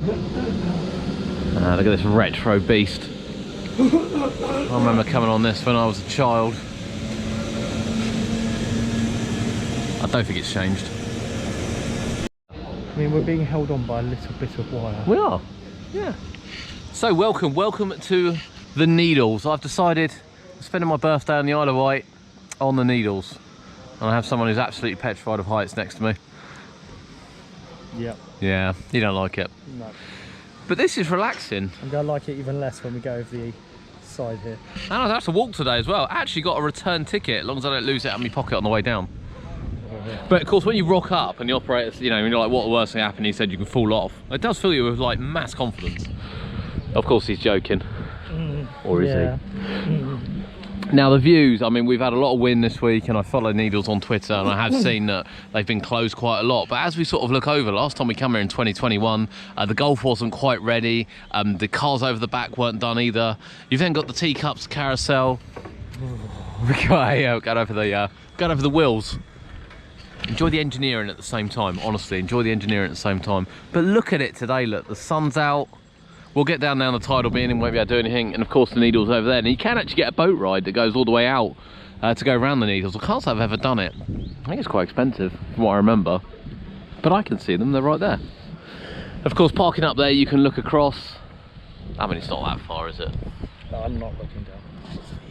Look at this retro beast. I remember coming on this when I was a child. I don't think it's changed. I mean, we're being held on by a little bit of wire. We are, yeah. So welcome to the Needles. I've decided I'm spending my birthday on the Isle of Wight on the Needles. And I have someone who's absolutely petrified of heights next to me. Yep. Yeah, you don't like it. No. But this is relaxing. I'm going to like it even less when we go over the side here. And I have to walk today as well. I actually got a return ticket, as long as I don't lose it out of my pocket on the way down. But of course, when you rock up and the operator, you know, when you're like, what the worst thing happened, he said you can fall off. It does fill you with like mass confidence. Of course, he's joking. Or is he? Now the views, I mean, we've had a lot of wind this week, and I follow Needles on Twitter, and I have seen that they've been closed quite a lot. But as we sort of look over, last time we came here in 2021, the golf wasn't quite ready. The cars over the back weren't done either. You've then got the teacups carousel. Got over the wheels. Enjoy the engineering at the same time, honestly, enjoy the engineering at the same time. But look at it today, look, the sun's out. We'll get down the tidal being and won't be able to do anything, and of course the Needles over there. And you can actually get a boat ride that goes all the way out to go around the Needles. I can't say I've ever done it. I think it's quite expensive from what I remember, but I can see them, they're right there. Of course, parking up there, you can look across. I mean, it's not that far, is it? No, I'm not looking down.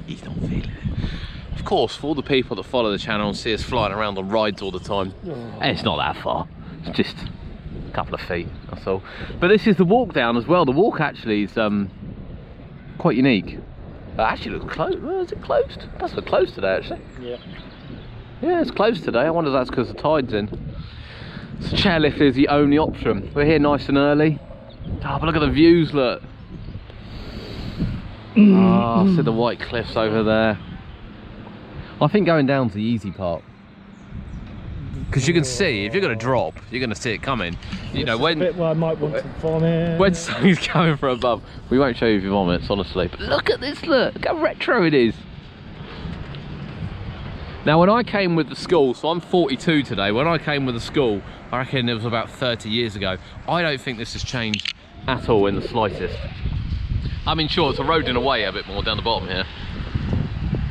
He's not feeling it. Of course, for all the people that follow the channel and see us flying around on rides all the time, it's not that far. It's just a couple of feet, that's all. But this is the walk down as well. The walk actually is quite unique. It actually looks closed. Well, is it closed? It does look closed today, actually. Yeah. Yeah, it's closed today. I wonder if that's because the tide's in. So chairlift is the only option. We're here nice and early. Oh, but look at the views, look. Oh, see the white cliffs over there. I think going down's the easy part, because you can see if you're going to drop, you're going to see it coming. You know, when bit where I might want to vomit. When something's coming from above, we won't show you if you vomits, honestly. But look at this, look how retro it is. Now, when I came with the school, so I'm 42 today. When I came with the school, I reckon it was about 30 years ago. I don't think this has changed at all in the slightest. I mean, sure, it's eroding away a bit more down the bottom here.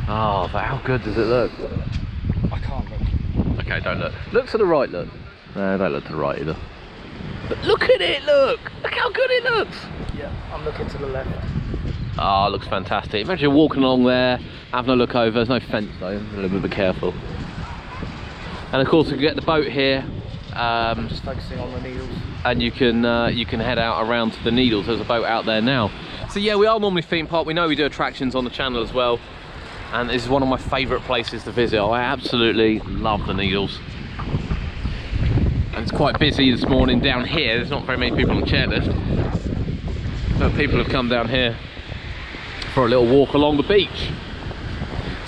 Oh, but how good does it look? I can't look. Okay, don't look. Look to the right, look. No, don't look to the right either. But look at it, look! Look how good it looks! Yeah, I'm looking to the left. Oh, it looks fantastic. Imagine walking along there, having a look over. There's no fence though, a little bit careful. And of course, you can get the boat here. Just focusing on the Needles. And you can head out around to the Needles. There's a boat out there now. So yeah, we are normally theme park. We know we do attractions on the channel as well. And this is one of my favourite places to visit. I absolutely love the Needles. And it's quite busy this morning down here. There's not very many people on Chairlift, but people have come down here for a little walk along the beach.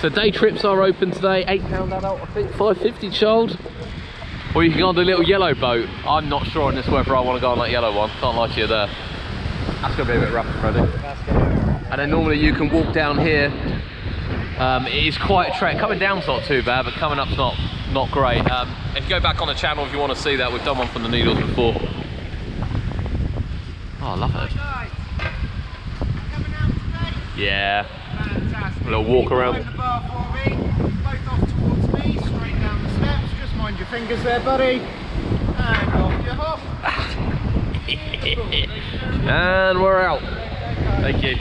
So day trips are open today. £8 adult, I think, £5.50 child. Or you can go on the little yellow boat. I'm not sure on this whether I want to go on that yellow one. Can't lie to you there. That's going to be a bit rough and ready. And then normally you can walk down here. It is quite a trek. Coming down's not too bad, but coming up's not great. If you go back on the channel if you want to see that, we've done one from the Needles before. Oh, I love it. Yeah. Fantastic. A little walk around. The bar for me. Both off towards me, straight down the steps. Just mind your fingers there, buddy. And off you hop. And we're out. Thank you.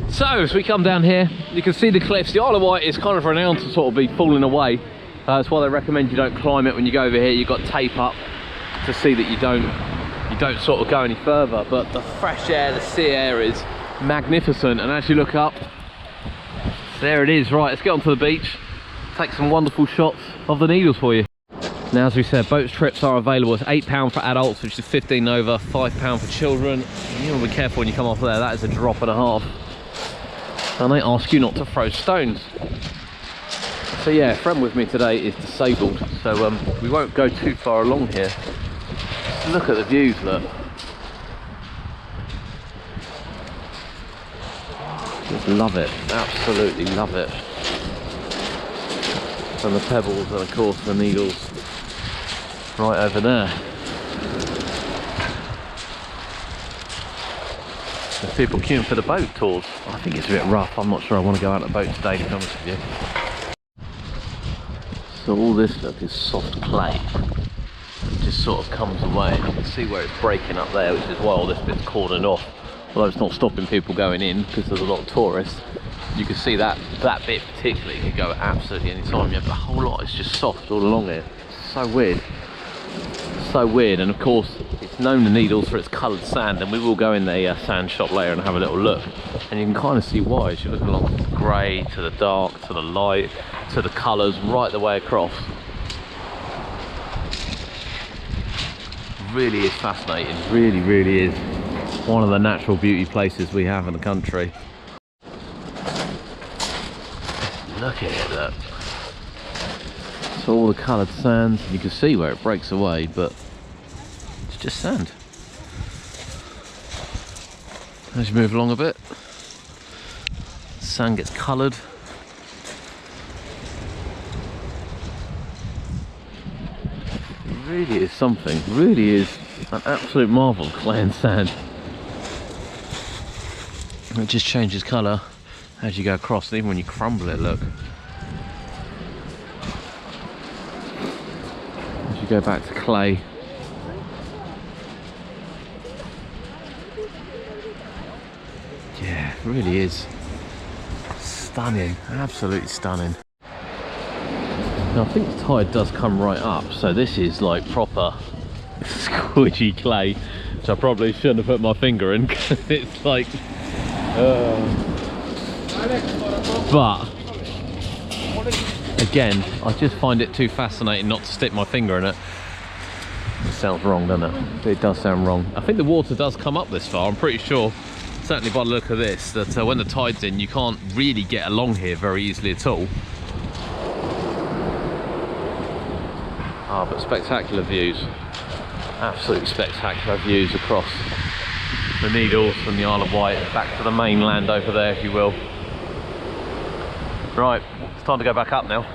So, as we come down here, you can see the cliffs. The Isle of Wight is kind of renowned to sort of be falling away. That's why they recommend you don't climb it when you go over here. You've got tape up to see that you don't sort of go any further. But the fresh air, the sea air is magnificent. And as you look up, there it is. Right, let's get onto the beach, take some wonderful shots of the Needles for you. Now, as we said, boat trips are available. It's £8 for adults, which is 15 over, £5 for children. You want to be careful when you come off there. That is a drop and a half. And they ask you not to throw stones. So yeah, a friend with me today is disabled, so we won't go too far along here. Just look at the views, look. Just love it, absolutely love it. And the pebbles, and of course the Needles right over there. There's people queuing for the boat tours. I think it's a bit rough. I'm not sure I want to go out on a boat today, to be honest with you. So all this, look, is soft clay. It just sort of comes away. You can see where it's breaking up there, which is why all this bit's cordoned off. Although it's not stopping people going in because there's a lot of tourists. You can see that bit particularly could go absolutely any time. Yeah, but the whole lot is just soft all along here. It's so weird. So weird. And of course, it's known the Needles for its coloured sand, and we will go in the sand shop later and have a little look. And you can kind of see why as you look along the grey to the dark to the light to the colours right the way across. Really is fascinating. Really, really is one of the natural beauty places we have in the country. Look at it, look. So all the coloured sand, you can see where it breaks away, but it's just sand. As you move along a bit, sand gets coloured. It really is something, really is an absolute marvel, clay and sand. It just changes colour as you go across, and even when you crumble it, look. As you go back to clay. Yeah, it really is stunning, absolutely stunning. Now I think the tide does come right up, so this is like proper squidgy clay, which I probably shouldn't have put my finger in because it's like but again, I just find it too fascinating not to stick my finger in it. It sounds wrong, doesn't it? It does sound wrong. I think the water does come up this far. I'm pretty sure, certainly by the look of this, that when the tide's in, you can't really get along here very easily at all. Ah, but spectacular views. Absolutely spectacular views across the Needles from the Isle of Wight back to the mainland over there, if you will. Right, it's time to go back up now.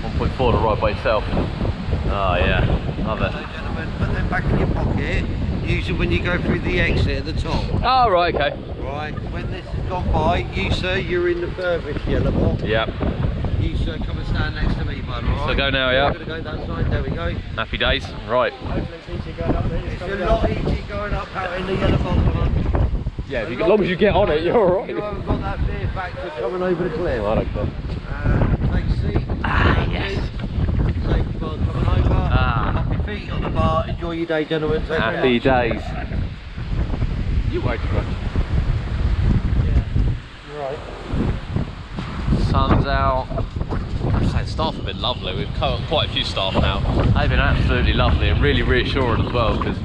1.4 to ride by yourself. Oh yeah, love it. Gentlemen, put them back in your pocket. Use it when you go through the exit at the top. Oh right, okay. Right, when this has gone by, you sir, you're in the furthest yellow box. Yep. You sir, come and stand next to me, bud, alright? So go now, yeah? We're going to go that side, there we go. Happy days, right. Hopefully it's easy going up there. It's a lot easier going up out in the yellow box, bud. Yeah, as long as you get on it, you're alright. You haven't got that fear factor coming over the cliff. I don't care. Take a seat. Ah, yes. Safety bar coming over. Ah. Up your feet on the bar. Enjoy your day, gentlemen. Thank you Happy very much. days. You wait too much. Yeah, you're right. Sun's out. I say staff have been lovely. We've got quite a few staff now. They've been absolutely lovely and really reassuring as well, because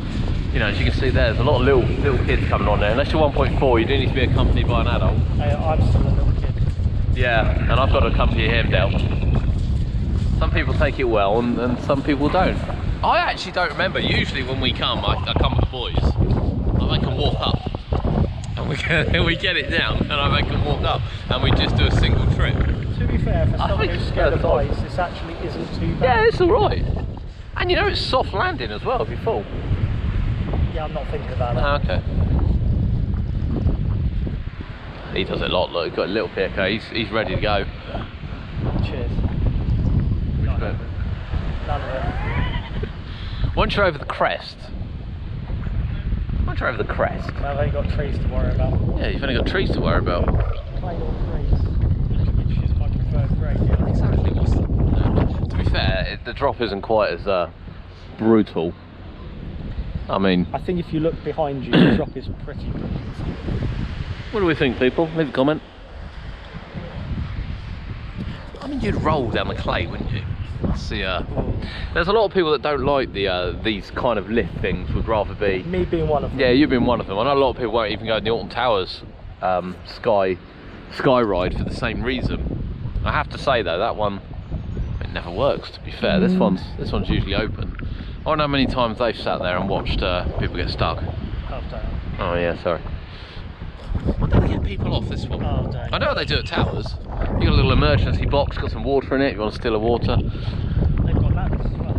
you know, as you can see there's a lot of little kids coming on there. Unless you're 1.4, you do need to be accompanied by an adult. I'm still a little kid. Yeah, and I've got to accompany him down. Some people take it well and some people don't. I actually don't remember. Usually when we come, I come with the boys. I make them walk up. And we get it down and I make them walk up. And we just do a single trip. To be fair, for someone who's scared of heights, this actually isn't too bad. Yeah, it's alright. And you know it's soft landing as well if you fall. Yeah, I'm not thinking about that. Ah, okay. He does it a lot, look, he's got a little PK, he's ready to go. Cheers. Which bit? None of it. Once you're over the crest, now I've only got trees to worry about. yeah, you've only got trees to worry about. Plain old trees, which is my preferred grade. Yeah. Exactly. To be fair, the drop isn't quite as brutal. I mean, I think if you look behind you, the drop is pretty good. what do we think, people? Leave a comment. I mean, you'd roll down the clay, wouldn't you? That's there's a lot of people that don't like these kind of lift things, would rather be... Me being one of them. Yeah, you've been one of them. I know a lot of people won't even go in the Alton Towers sky ride for the same reason. I have to say though, that one, it never works, to be fair. This one's usually open. I don't know how many times they've sat there and watched people get stuck. Oh, Oh yeah, sorry. Why don't they get people off this one? oh, dang. I know they do at Towers. You got a little emergency box, got some water in it. You want to steal a water? They've got ladders as well.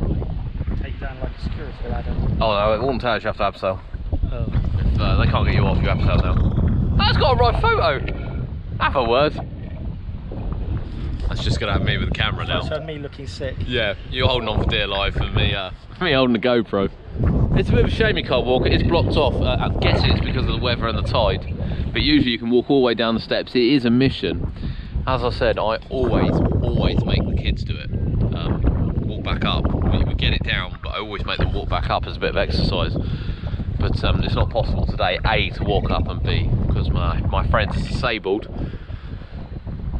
Take you down like a security ladder. Oh no, it won't tell us you have to abseil. Oh. If, they can't get you off, you abseil now. That's got a right photo. Have a word. That's just gonna have me with the camera now. That's me looking sick. Yeah, you're holding on for dear life and me holding the GoPro. It's a bit of a shame you can't walk it. It's blocked off. I'm guessing it's because of the weather and the tide. But usually you can walk all the way down the steps. It is a mission. As I said, I always make the kids do it. Walk back up. We get it down, but I always make them walk back up as a bit of exercise. But it's not possible today, A, to walk up, and B, because my friend is disabled.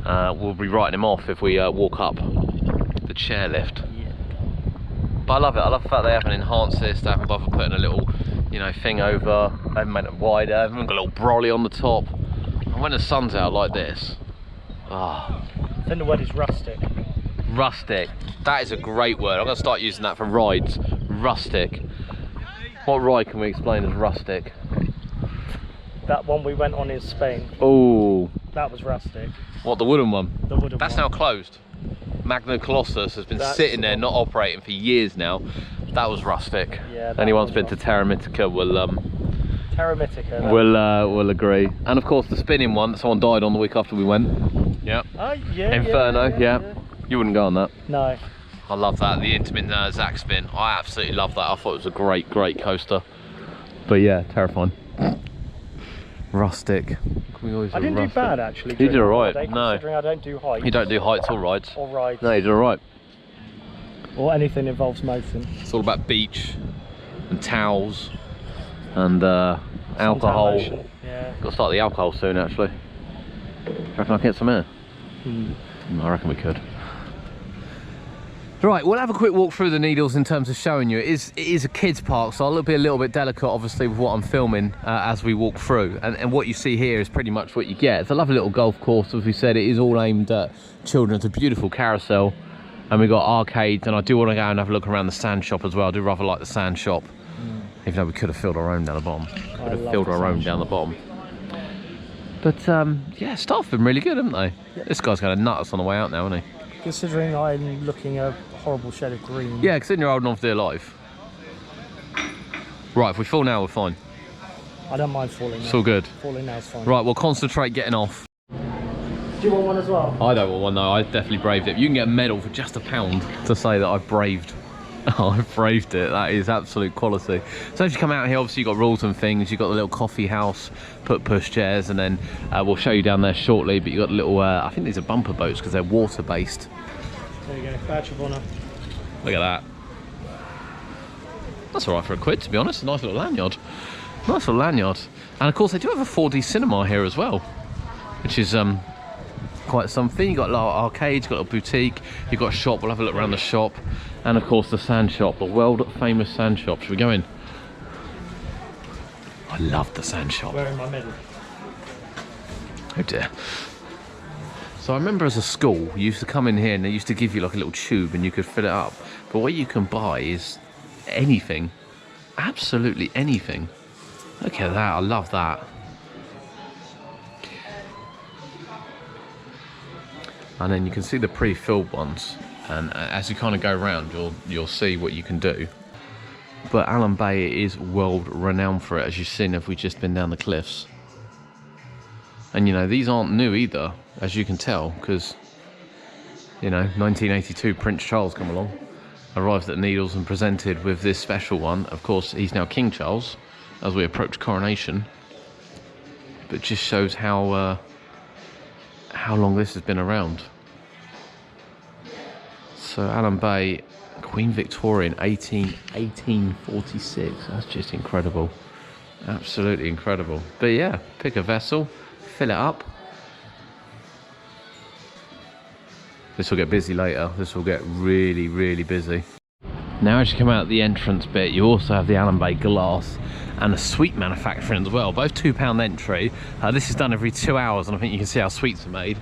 We'll be writing him off if we walk up the chairlift. Yeah. But I love it. I love the fact they haven't enhanced this. They haven't bothered putting a little, you know, thing over. They haven't made it wider. They haven't got a little brolly on the top. And when the sun's out like this, I think the word is rustic. Rustic. That is a great word. I'm going to start using that for rides. Rustic. What ride can we explain as rustic? That one we went on in Spain. Oh. That was rustic. What, the wooden one? The wooden That's one. now closed. Magna Colossus has been sitting there, not operating for years now. That was rustic. Yeah. Anyone's been to Terra Mythica will Terra Mythica. will agree. And of course the spinning one that someone died on the week after we went. Yeah. Oh yeah. Inferno. Yeah. You wouldn't go on that. No. I love that. The Intamin Zach spin. I absolutely love that. I thought it was a great coaster. But yeah, terrifying. Rustic. I didn't do bad actually. You did alright. No. Considering I don't do heights. You don't do heights or rides. Or rides. No, you did alright. Or anything that involves motion. It's all about beach and towels and alcohol. Yeah. Got to start the alcohol soon actually. Do you reckon I can get some here? I reckon we could. Right, we'll have a quick walk through the Needles in terms of showing you. It is a kids park, so I'll be a little bit delicate obviously with what I'm filming as we walk through. And what you see here is pretty much what you get. It's a lovely little golf course. As we said, it is all aimed at children. It's a beautiful carousel. And we've got arcades, and I do want to go and have a look around the sand shop as well. I do rather like the sand shop. Even though we could have filled our own down the bottom. Could have filled our own down the bottom. But yeah, staff have been really good, haven't they? Yep. This guy's going to nut us on the way out now, isn't he? Considering I'm looking a horrible shade of green. Yeah, considering you're holding on for dear life. Right, if we fall now, we're fine. I don't mind falling now. It's all good. Falling now is fine. Right, we'll concentrate getting off. Do you want one as well? I don't want one though, I definitely braved it. You can get a medal for just £1 to say that I've braved. Oh, I've braved it. That is absolute quality. So as you come out here, obviously you've got rules and things. You've got the little coffee house, push chairs, and then we'll show you down there shortly. But you've got the little, I think these are bumper boats because they're water based. There you go, badge of honour. Look at that. That's all right for £1, to be honest. A nice little lanyard. Nice little lanyard. And of course they do have a 4D cinema here as well, which is quite something. You've got a little arcade, you've got a little boutique, you've got a shop. We'll have a look around the shop. And of course the sand shop, the world famous sand shop. Should we go in? I love the sand shop. Wearing my medal. Oh dear. So I remember as a school, you used to come in here and they used to give you like a little tube and you could fill it up. But what you can buy is anything. Absolutely anything. Look at that, I love that. And then you can see the pre-filled ones. And as you kind of go around, you'll see what you can do. But Allen Bay is world renowned for it, as you've seen if we've just been down the cliffs. And you know, these aren't new either, as you can tell, because, you know, 1982 Prince Charles come along, arrived at Needles and presented with this special one. Of course, he's now King Charles, as we approach coronation. But just shows how long this has been around. So Allen Bay, Queen Victoria in 1846. That's just incredible. Absolutely incredible. But yeah, pick a vessel, fill it up. This will get busy later. This will get really, really busy. Now as you come out the entrance bit, you also have the Allen Bay glass and a sweet manufacturing as well. Both £2 entry. This is done every 2 hours, and I think you can see how sweets are made.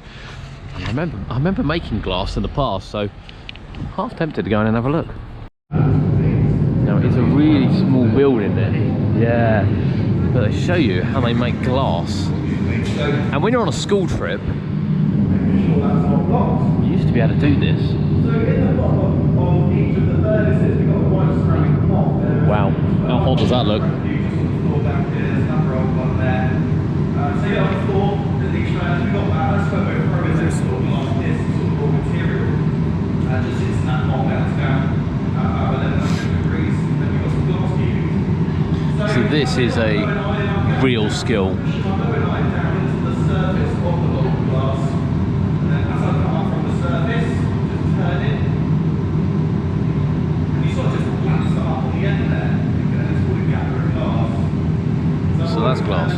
And I remember making glass in the past, so half tempted to go in and have a look. Now it's a really small building there. Yeah, but they show you how they make glass. And when you're on a school trip, how to do this. So in the bottom of each of the furnaces, we've got a white ceramic pot there. Wow, how hot does that look? So yeah, on the floor, at each furnace, we've got that. That's where we're throwing this sort of like this sort of raw material. Just sits in that pot melts down about 1100 degrees. Then we've got some glass cubes. So this is a real skill. So that's glass.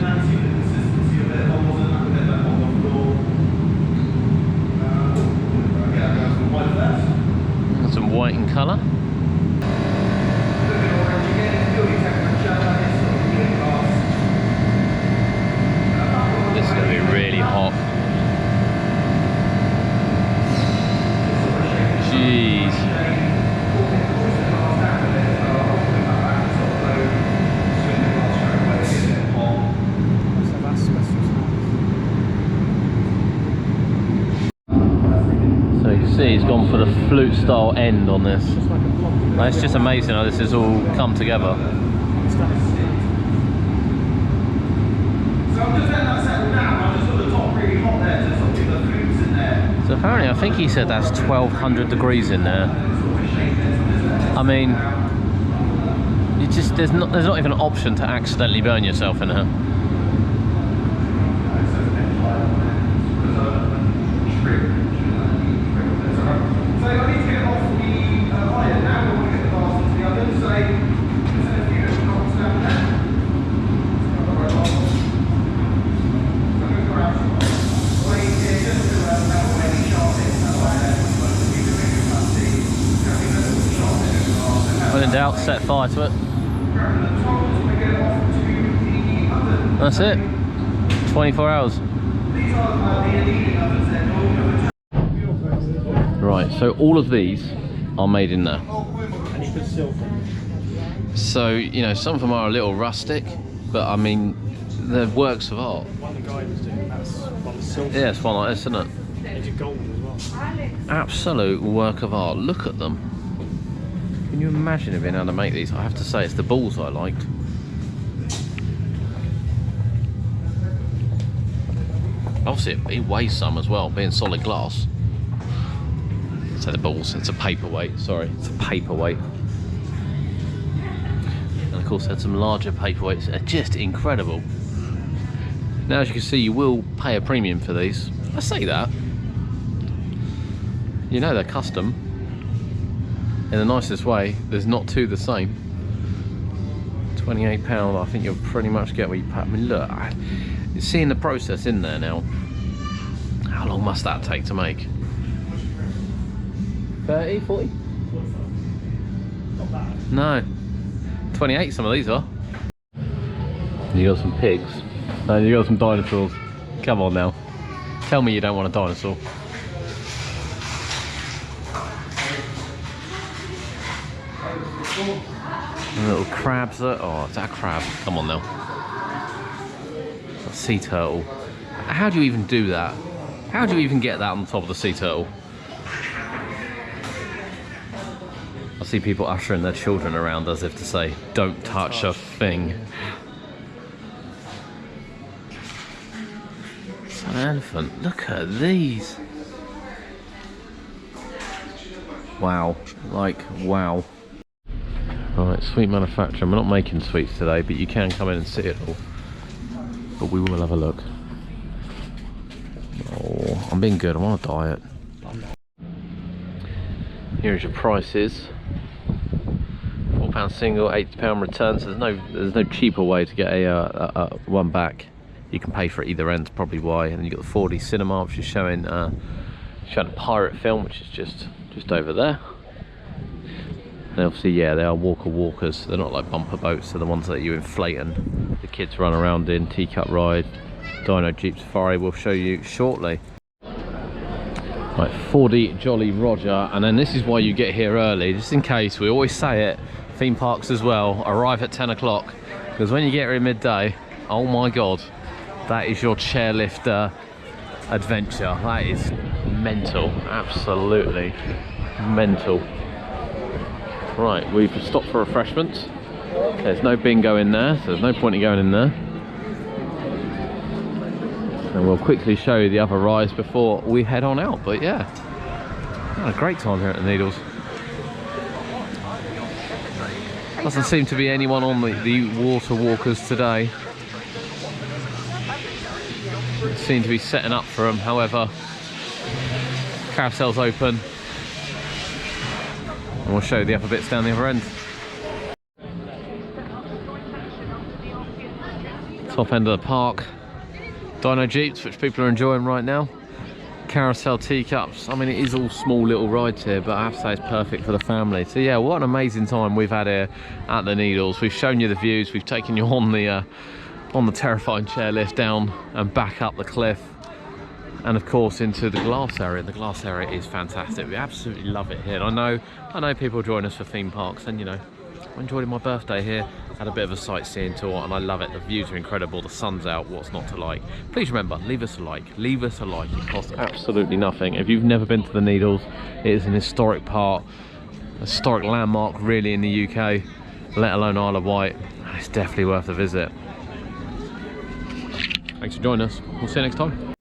Got some white in colour. This is going to be really hot. Jeez. So you can see he's gone for the flute style end on this. It's just amazing how this has all come together. So apparently I think he said that's 1200 degrees in there. I mean, you just there's not even an option to accidentally burn yourself in here. When in doubt, set fire to it. That's it. 24 hours. Right, so all of these are made in there. And you put silver. So, you know, some of them are a little rustic, but I mean, they're works of art. One the guy was doing, that's one silver. Yeah, it's one like this, isn't it? They did gold as well. Absolute work of art. Look at them. Can you imagine being able to make these? I have to say, it's the balls I liked. Obviously, it weighs some as well, being solid glass. So the balls, it's a paperweight. Sorry, it's a paperweight. And of course, had some larger paperweights. They're just incredible. Now, as you can see, you will pay a premium for these. I say that. You know they're custom. In the nicest way, there's not two the same. £28, I think you'll pretty much get what you pay. I mean, look, you're seeing the process in there now. How long must that take to make? 30, 40? Not bad. No. 28 some of these are. You got some pigs. And you got some dinosaurs. Come on now. Tell me you don't want a dinosaur. Little crabs. Oh, is that a crab? Come on now. A sea turtle. How do you even do that? How do you even get that on top of the sea turtle? I see people ushering their children around as if to say, don't touch a thing. It's an elephant. Look at these. Wow. Like, wow. Right, sweet manufacturer. We're not making sweets today, but you can come in and see it all. But we will have a look. Oh, I'm being good. I'm on a diet. Here's your prices. £4 single, £80 return. So there's no cheaper way to get a one back. You can pay for it either end, probably why. And then you got the 4D cinema, which is showing a pirate film, which is just over there. And obviously, yeah, they are walkers. They're not like bumper boats. They're the ones that you inflate and the kids run around in. Teacup ride, Dino Jeep Safari. We'll show you shortly. Right, 4D Jolly Roger, and then this is why you get here early, just in case. We always say it. Theme parks as well. Arrive at 10 o'clock because when you get here at midday, oh my god, that is your chairlift adventure. That is mental, absolutely mental. Right, we've stopped for refreshments. There's no bingo in there, so there's no point in going in there. And we'll quickly show you the other rides before we head on out. But yeah, had a great time here at the Needles. Doesn't seem to be anyone on the water walkers today. Seem to be setting up for them. However, carousel's open, and we'll show you the upper bits down the other end. Top end of the park. Dino Jeeps, which people are enjoying right now. Carousel teacups. I mean, it is all small little rides here, but I have to say it's perfect for the family. So yeah, what an amazing time we've had here at the Needles. We've shown you the views. We've taken you on the terrifying chairlift down and back up the cliff, and of course into the glass area. The glass area is fantastic. We absolutely love it here. And I know people join us for theme parks, and you know, I enjoyed my birthday here. Had a bit of a sightseeing tour, and I love it. The views are incredible. The sun's out. What's not to like? Please remember, leave us a like. Leave us a like. It costs absolutely nothing. If you've never been to the Needles, it is an historic part, a historic landmark really in the UK, let alone Isle of Wight. It's definitely worth a visit. Thanks for joining us. We'll see you next time.